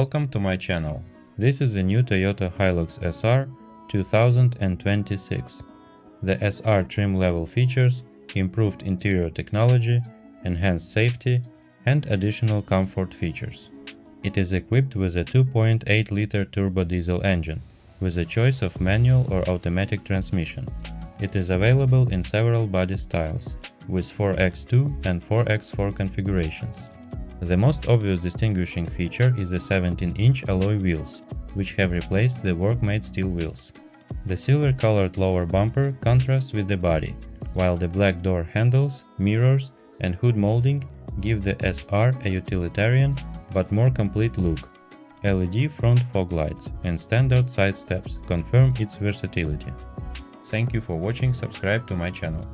Welcome to my channel. This is the new Toyota Hilux SR 2026. The SR trim level features improved interior technology, enhanced safety, and additional comfort features. It is equipped with a 2.8-liter turbo diesel engine, with a choice of manual or automatic transmission. It is available in several body styles, with 4x2 and 4x4 configurations. The most obvious distinguishing feature is the 17-inch alloy wheels, which have replaced the WorkMate steel wheels. The silver-colored lower bumper contrasts with the body, while the black door handles, mirrors, and hood molding give the SR a utilitarian but more complete look. LED front fog lights and standard side steps confirm its versatility. Thank you for watching. Subscribe to my channel.